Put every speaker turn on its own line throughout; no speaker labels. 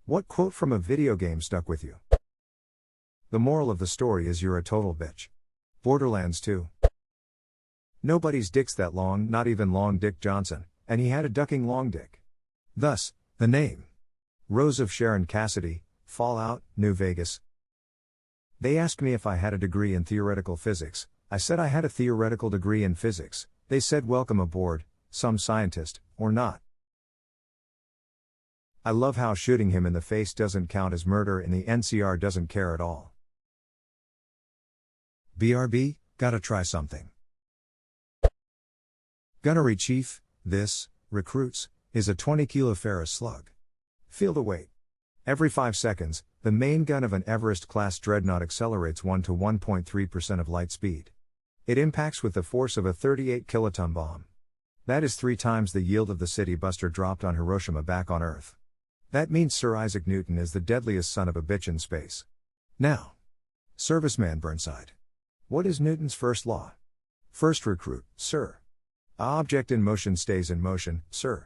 What quote from a video game stuck with you? The moral of the story is you're a total bitch. Borderlands 2. Nobody's dick's that long, not even Long Dick Johnson, and he had a ducking long dick. Thus, the name. Rose of Sharon Cassidy, Fallout, New Vegas. They asked me if I had a degree in theoretical physics. I said I had a theoretical degree in physics. They said welcome aboard, some scientist, or not. I love how shooting him in the face doesn't count as murder and the NCR doesn't care at all. BRB, gotta try something. Gunnery Chief, this, recruits, is a 20-kilo ferrous slug. Feel the weight. Every 5 seconds, the main gun of an Everest-class dreadnought accelerates 1 to 1.3% of light speed. It impacts with the force of a 38-kiloton bomb. That is 3 times the yield of the city buster dropped on Hiroshima back on Earth. That means Sir Isaac Newton is the deadliest son of a bitch in space. Now. Serviceman Burnside. What is Newton's first law? First recruit, sir. A object in motion stays in motion, sir.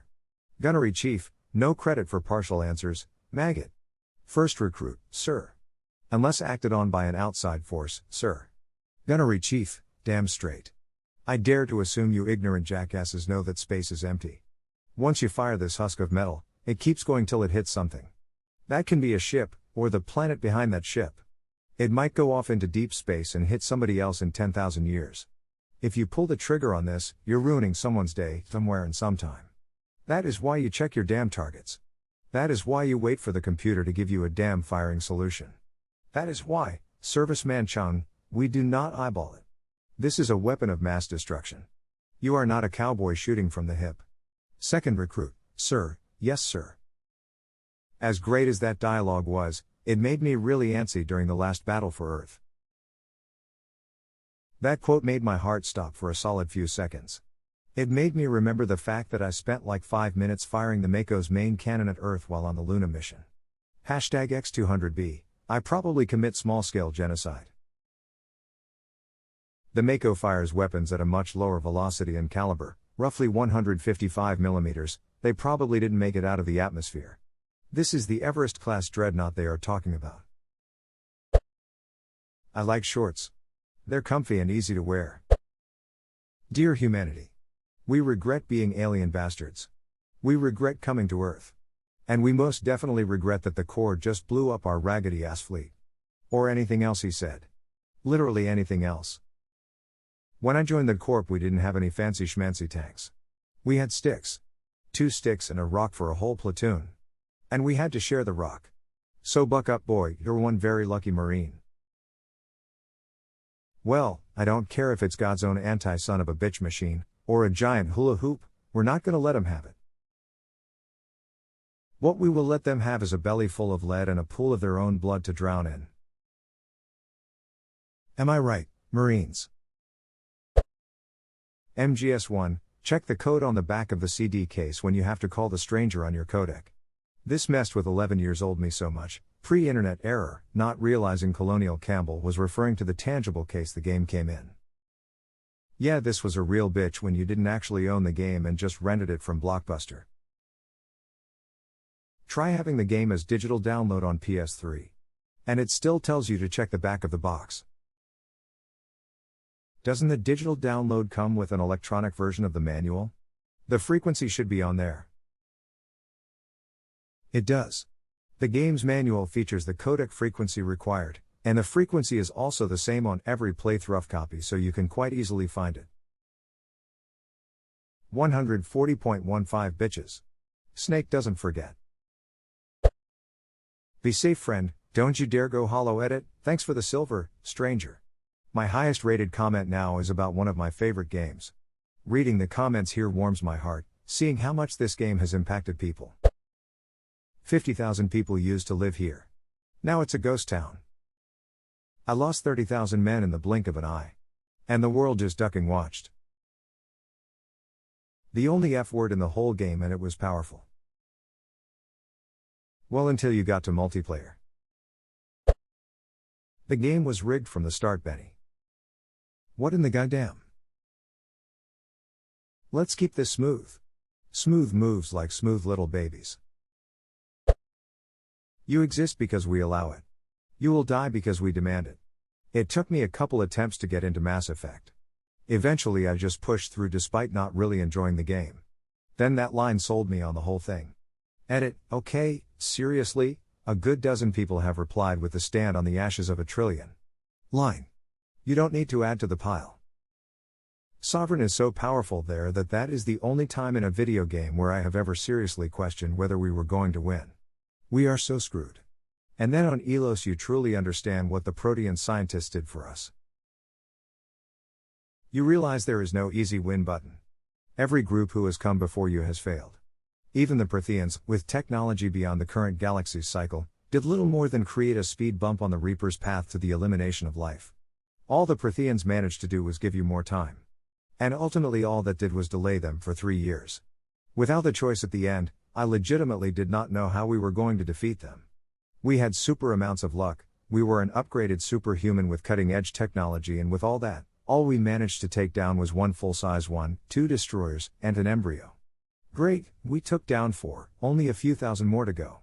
Gunnery Chief, no credit for partial answers, maggot. First recruit, sir. Unless acted on by an outside force, sir. Gunnery Chief, damn straight. I dare to assume you ignorant jackasses know that space is empty. Once you fire this husk of metal, it keeps going till it hits something. That can be a ship, or the planet behind that ship. It might go off into deep space and hit somebody else in 10,000 years. If you pull the trigger on this, you're ruining someone's day, somewhere and sometime. That is why you check your damn targets. That is why you wait for the computer to give you a damn firing solution. That is why, Serviceman Chung, we do not eyeball it. This is a weapon of mass destruction. You are not a cowboy shooting from the hip. Second recruit, sir, yes sir. As great as that dialogue was, it made me really antsy during the last battle for Earth. That quote made my heart stop for a solid few seconds. It made me remember the fact that I spent like 5 minutes firing the Mako's main cannon at Earth while on the Luna mission. Hashtag X200B, I probably commit small-scale genocide. The Mako fires weapons at a much lower velocity and caliber, roughly 155 millimeters, they probably didn't make it out of the atmosphere. This is the Everest-class dreadnought they are talking about. I like shorts. They're comfy and easy to wear. Dear humanity. We regret being alien bastards. We regret coming to Earth. And we most definitely regret that the Corps just blew up our raggedy-ass fleet. Or anything else, he said. Literally anything else. When I joined the Corps, we didn't have any fancy schmancy tanks. We had sticks. 2 sticks and a rock for a whole platoon. And we had to share the rock. So buck up, boy, you're one very lucky Marine. Well, I don't care if it's God's own anti-son of a bitch machine, or a giant hula hoop, we're not gonna let 'em have it. What we will let them have is a belly full of lead and a pool of their own blood to drown in. Am I right, Marines? MGS1, check the code on the back of the CD case when you have to call the stranger on your codec. This messed with 11-years-old me so much, pre-internet error, not realizing Colonial Campbell was referring to the tangible case the game came in. Yeah, this was a real bitch when you didn't actually own the game and just rented it from Blockbuster. Try having the game as digital download on PS3. And it still tells you to check the back of the box. Doesn't the digital download come with an electronic version of the manual? The frequency should be on there. It does. The game's manual features the codec frequency required, and the frequency is also the same on every playthrough copy, so you can quite easily find it. 140.15 bitches. Snake doesn't forget. Be safe, friend, don't you dare go hollow edit, thanks for the silver, stranger. My highest rated comment now is about one of my favorite games. Reading the comments here warms my heart, seeing how much this game has impacted people. 50,000 people used to live here. Now it's a ghost town. I lost 30,000 men in the blink of an eye. And the world just ducking watched. The only F word in the whole game, and it was powerful. Well, until you got to multiplayer. The game was rigged from the start, Benny. What in the goddamn? Let's keep this smooth. Smooth moves like smooth little babies. You exist because we allow it. You will die because we demand it. It took me a couple attempts to get into Mass Effect. Eventually I just pushed through despite not really enjoying the game. Then that line sold me on the whole thing. Edit, okay, seriously? A good dozen people have replied with the stand on the ashes of a trillion. Line. You don't need to add to the pile. Sovereign is so powerful there that is the only time in a video game where I have ever seriously questioned whether we were going to win. We are so screwed. And then on Elos you truly understand what the Protean scientists did for us. You realize there is no easy win button. Every group who has come before you has failed. Even the Protheans, with technology beyond the current galaxy's cycle, did little more than create a speed bump on the Reaper's path to the elimination of life. All the Protheans managed to do was give you more time. And ultimately all that did was delay them for 3 years. Without the choice at the end, I legitimately did not know how we were going to defeat them. We had super amounts of luck, we were an upgraded superhuman with cutting-edge technology, and with all that, all we managed to take down was one full-size one, 2 destroyers, and an embryo. Great, we took down 4, only a few thousand more to go.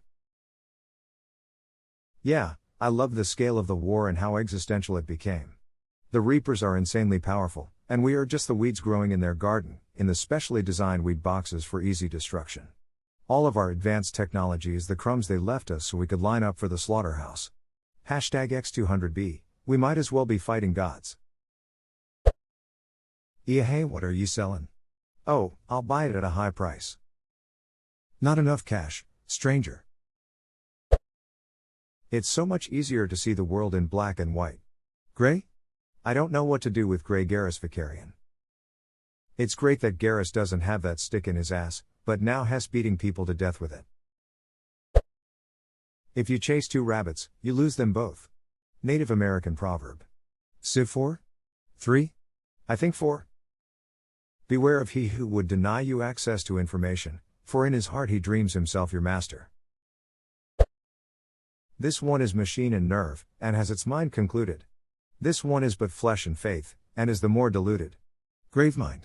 Yeah, I love the scale of the war and how existential it became. The Reapers are insanely powerful, and we are just the weeds growing in their garden, in the specially designed weed boxes for easy destruction. All of our advanced technology is the crumbs they left us so we could line up for the slaughterhouse. #X200B, we might as well be fighting gods. Yeah, hey, what are you selling? Oh, I'll buy it at a high price. Not enough cash, stranger. It's so much easier to see the world in black and white. Gray? I don't know what to do with Gray Garrus Vicarian. It's great that Garrus doesn't have that stick in his ass, but now Hess beating people to death with it. If you chase 2 rabbits, you lose them both. Native American proverb. Civ 4? 3? I think 4. Beware of he who would deny you access to information, for in his heart he dreams himself your master. This one is machine and nerve, and has its mind concluded. This one is but flesh and faith, and is the more deluded. Gravemind.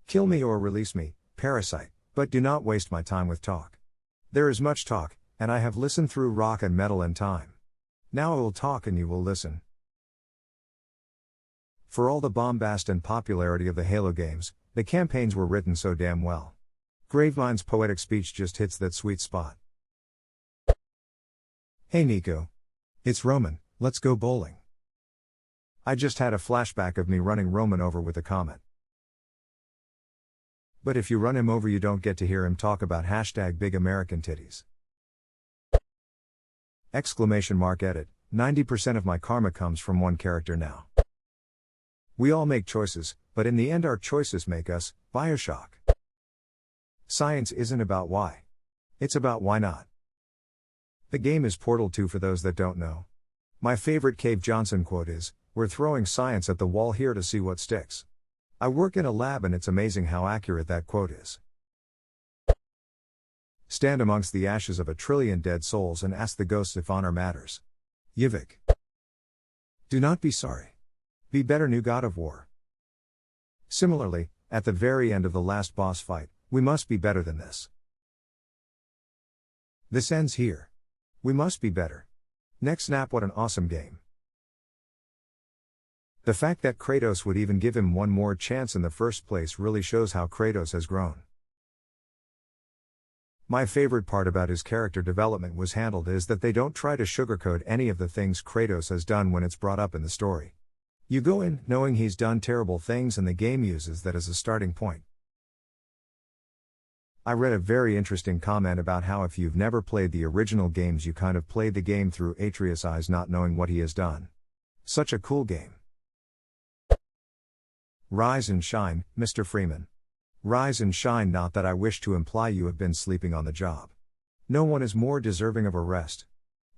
Kill me or release me, parasite, but do not waste my time with talk. There is much talk, and I have listened through rock and metal and time. Now I will talk and you will listen. For all the bombast and popularity of the Halo games, the campaigns were written so damn well. Gravemind's poetic speech just hits that sweet spot. Hey Nico. It's Roman, let's go bowling. I just had a flashback of me running Roman over with a comment. But if you run him over you don't get to hear him talk about #big American titties. Edit, 90% of my karma comes from one character now. We all make choices, but in the end our choices make us. Bioshock. Science isn't about why. It's about why not. The game is Portal 2 for those that don't know. My favorite Cave Johnson quote is, "We're throwing science at the wall here to see what sticks." I work in a lab and it's amazing how accurate that quote is. Stand amongst the ashes of a trillion dead souls and ask the ghosts if honor matters. Yivik. Do not be sorry. Be better, new god of war. Similarly, at the very end of the last boss fight, we must be better than this. This ends here. We must be better. Next snap, what an awesome game. The fact that Kratos would even give him one more chance in the first place really shows how Kratos has grown. My favorite part about his character development was handled is that they don't try to sugarcoat any of the things Kratos has done when it's brought up in the story. You go in knowing he's done terrible things and the game uses that as a starting point. I read a very interesting comment about how if you've never played the original games you kind of played the game through Atreus' eyes not knowing what he has done. Such a cool game. Rise and shine, Mr. Freeman. Rise and shine, not that I wish to imply you have been sleeping on the job. No one is more deserving of a rest.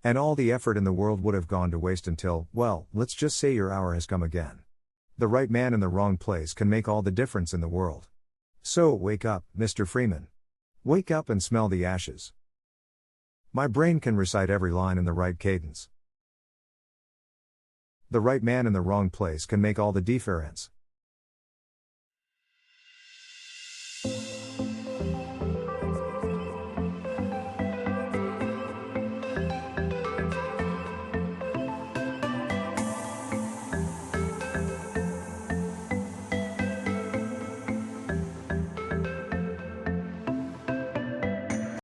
And all the effort in the world would have gone to waste until, well, let's just say your hour has come again. The right man in the wrong place can make all the difference in the world. So wake up, Mr. Freeman. Wake up and smell the ashes. My brain can recite every line in the right cadence. The right man in the wrong place can make all the difference.